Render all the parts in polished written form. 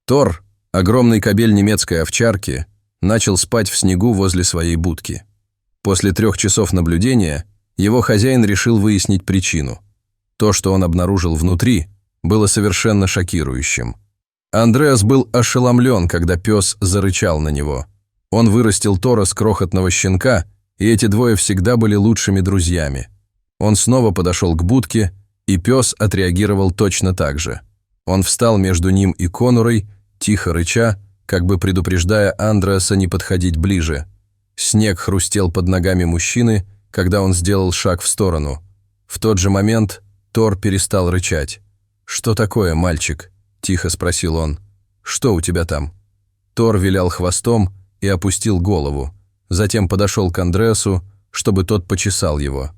Тор, огромный кобель немецкой овчарки, начал спать в снегу возле своей будки. После 3 часов наблюдения его хозяин решил выяснить причину. То, что он обнаружил внутри, было совершенно шокирующим. Андреас был ошеломлен, когда пес зарычал на него. Он вырастил Тора с крохотного щенка, и эти двое всегда были лучшими друзьями. Он снова подошел к будке, и пес отреагировал точно так же. Он встал между ним и Конурой, тихо рыча, как бы предупреждая Андреаса не подходить ближе. Снег хрустел под ногами мужчины, когда он сделал шаг в сторону. В тот же момент Тор перестал рычать. «Что такое, мальчик?» – тихо спросил он. «Что у тебя там?» Тор вилял хвостом и опустил голову. Затем подошел к Андреасу, чтобы тот почесал его.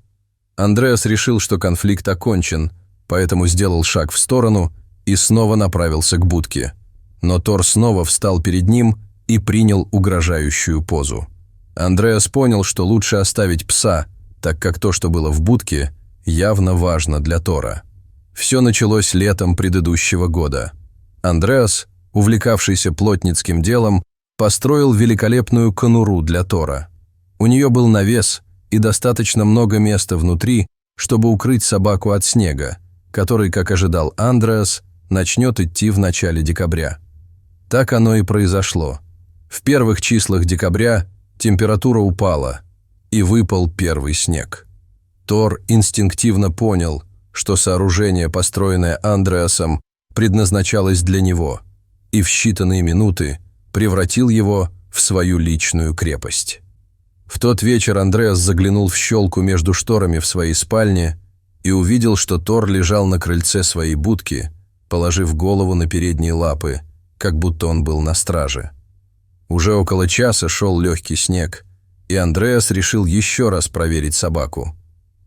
Андреас решил, что конфликт окончен, поэтому сделал шаг в сторону и снова направился к будке. Но Тор снова встал перед ним и принял угрожающую позу. Андреас понял, что лучше оставить пса, так как то, что было в будке, явно важно для Тора. Все началось летом предыдущего года. Андреас, увлекавшийся плотницким делом, построил великолепную конуру для Тора. У нее был навес и достаточно много места внутри, чтобы укрыть собаку от снега, который, как ожидал Андреас, начнет идти в начале декабря. Так оно и произошло. В первых числах декабря температура упала, и выпал первый снег. Тор инстинктивно понял, что сооружение, построенное Андреасом, предназначалось для него, и в считанные минуты превратил его в свою личную крепость. В тот вечер Андреас заглянул в щелку между шторами в своей спальне и увидел, что Тор лежал на крыльце своей будки, положив голову на передние лапы, как будто он был на страже. Уже около часа шел легкий снег, и Андреас решил еще раз проверить собаку.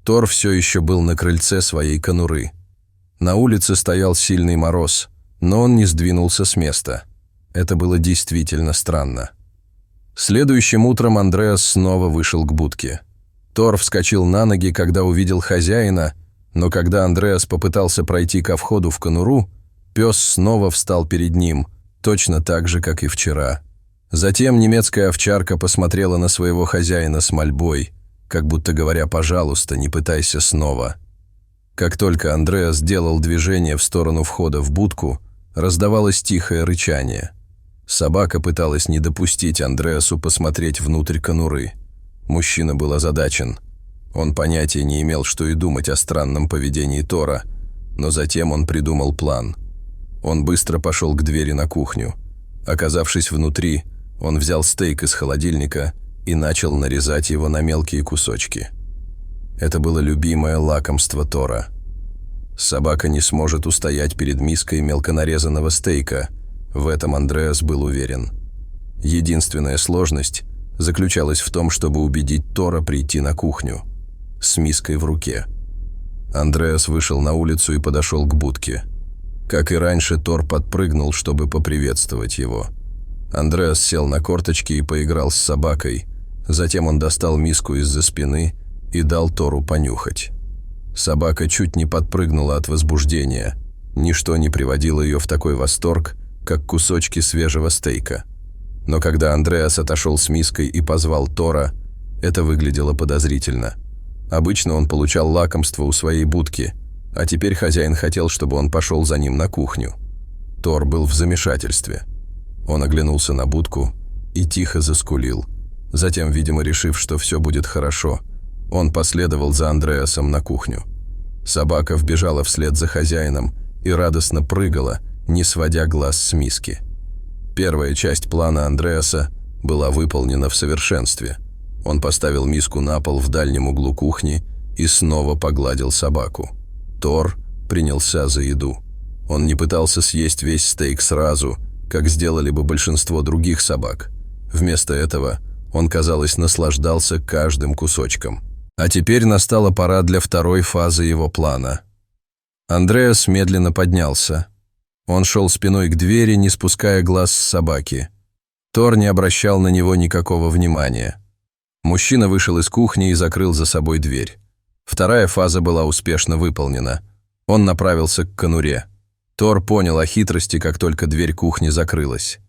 Тор все еще был на крыльце своей конуры. На улице стоял сильный мороз, но он не сдвинулся с места. Это было действительно странно. Следующим утром Андреас снова вышел к будке. Тор вскочил на ноги, когда увидел хозяина, но когда Андреас попытался пройти ко входу в конуру, пес снова встал перед ним, точно так же, как и вчера. Затем немецкая овчарка посмотрела на своего хозяина с мольбой, как будто говоря: «Пожалуйста, не пытайся снова». Как только Андреас сделал движение в сторону входа в будку, раздавалось тихое рычание. Собака пыталась не допустить Андреасу посмотреть внутрь конуры. Мужчина был озадачен. Он понятия не имел, что и думать о странном поведении Тора, но затем он придумал план. Он быстро пошел к двери на кухню. Оказавшись внутри, он взял стейк из холодильника и начал нарезать его на мелкие кусочки. Это было любимое лакомство Тора. Собака не сможет устоять перед миской мелконарезанного стейка, в этом Андреас был уверен. Единственная сложность заключалась в том, чтобы убедить Тора прийти на кухню с миской в руке. Андреас вышел на улицу и подошел к будке. Как и раньше, Тор подпрыгнул, чтобы поприветствовать его. Андреас сел на корточки и поиграл с собакой. Затем он достал миску из-за спины и дал Тору понюхать. Собака чуть не подпрыгнула от возбуждения. Ничто не приводило ее в такой восторг, как кусочки свежего стейка. Но когда Андреас отошел с миской и позвал Тора, это выглядело подозрительно. Обычно он получал лакомство у своей будки, а теперь хозяин хотел, чтобы он пошел за ним на кухню. Тор был в замешательстве. Он оглянулся на будку и тихо заскулил. Затем, видимо, решив, что все будет хорошо, он последовал за Андреасом на кухню. Собака вбежала вслед за хозяином и радостно прыгала, не сводя глаз с миски. Первая часть плана Андреаса была выполнена в совершенстве. Он поставил миску на пол в дальнем углу кухни и снова погладил собаку. Тор принялся за еду. Он не пытался съесть весь стейк сразу, как сделали бы большинство других собак. Вместо этого он, казалось, наслаждался каждым кусочком. А теперь настала пора для второй фазы его плана. Андреас медленно поднялся. Он шел спиной к двери, не спуская глаз с собаки. Тор не обращал на него никакого внимания. Мужчина вышел из кухни и закрыл за собой дверь. Вторая фаза была успешно выполнена. Он направился к конуре. Тор понял о хитрости, как только дверь кухни закрылась.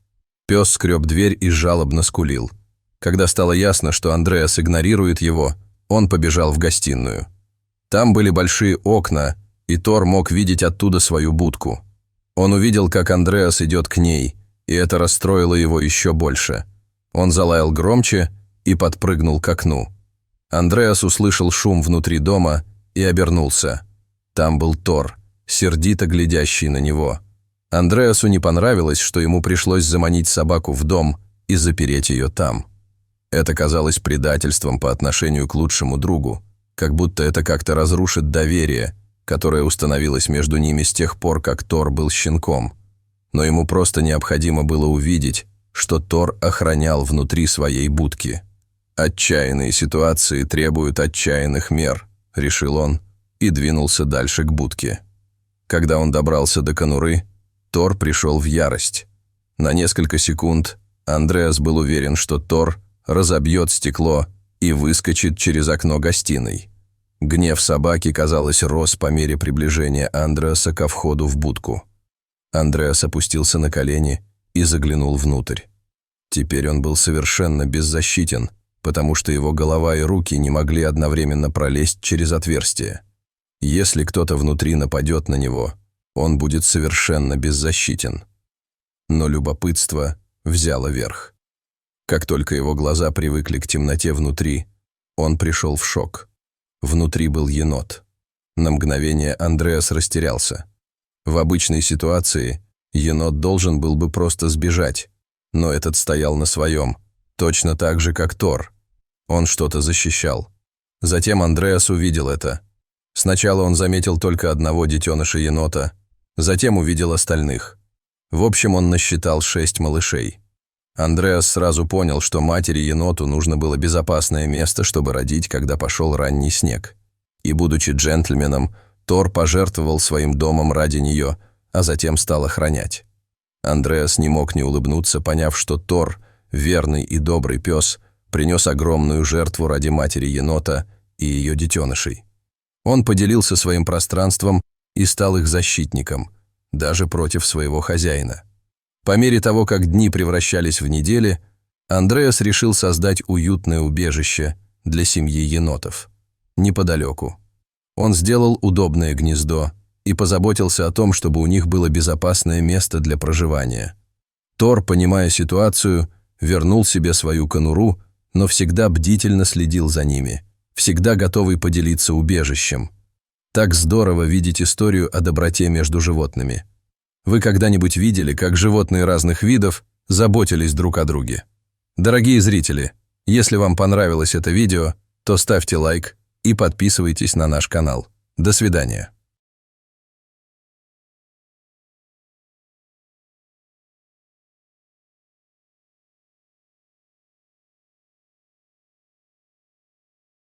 Пес скреб дверь и жалобно скулил. Когда стало ясно, что Андреас игнорирует его, он побежал в гостиную. Там были большие окна, и Тор мог видеть оттуда свою будку. Он увидел, как Андреас идет к ней, и это расстроило его еще больше. Он залаял громче и подпрыгнул к окну. Андреас услышал шум внутри дома и обернулся. Там был Тор, сердито глядящий на него. Андреасу не понравилось, что ему пришлось заманить собаку в дом и запереть ее там. Это казалось предательством по отношению к лучшему другу, как будто это как-то разрушит доверие, которое установилось между ними с тех пор, как Тор был щенком. Но ему просто необходимо было увидеть, что Тор охранял внутри своей будки. «Отчаянные ситуации требуют отчаянных мер», — решил он и двинулся дальше к будке. Когда он добрался до конуры, Тор пришел в ярость. На несколько секунд Андреас был уверен, что Тор разобьет стекло и выскочит через окно гостиной. Гнев собаки, казалось, рос по мере приближения Андреаса ко входу в будку. Андреас опустился на колени и заглянул внутрь. Теперь он был совершенно беззащитен, потому что его голова и руки не могли одновременно пролезть через отверстие. Если кто-то внутри нападет на него, он будет совершенно беззащитен. Но любопытство взяло верх. Как только его глаза привыкли к темноте внутри, он пришел в шок. Внутри был енот. На мгновение Андреас растерялся. В обычной ситуации енот должен был бы просто сбежать, но этот стоял на своем, точно так же, как Тор. Он что-то защищал. Затем Андреас увидел это. Сначала он заметил только одного детеныша енота, затем увидел остальных. В общем, он насчитал 6 малышей. Андреас сразу понял, что матери-еноту нужно было безопасное место, чтобы родить, когда пошел ранний снег. И, будучи джентльменом, Тор пожертвовал своим домом ради нее, а затем стал охранять. Андреас не мог не улыбнуться, поняв, что Тор, верный и добрый пес, принес огромную жертву ради матери-енота и ее детенышей. Он поделился своим пространством и стал их защитником, даже против своего хозяина. По мере того, как дни превращались в недели, Андреас решил создать уютное убежище для семьи енотов. Неподалеку. Он сделал удобное гнездо и позаботился о том, чтобы у них было безопасное место для проживания. Тор, понимая ситуацию, вернул себе свою конуру, но всегда бдительно следил за ними, всегда готовый поделиться убежищем. Так здорово видеть историю о доброте между животными. Вы когда-нибудь видели, как животные разных видов заботились друг о друге? Дорогие зрители, если вам понравилось это видео, то ставьте лайк и подписывайтесь на наш канал. До свидания.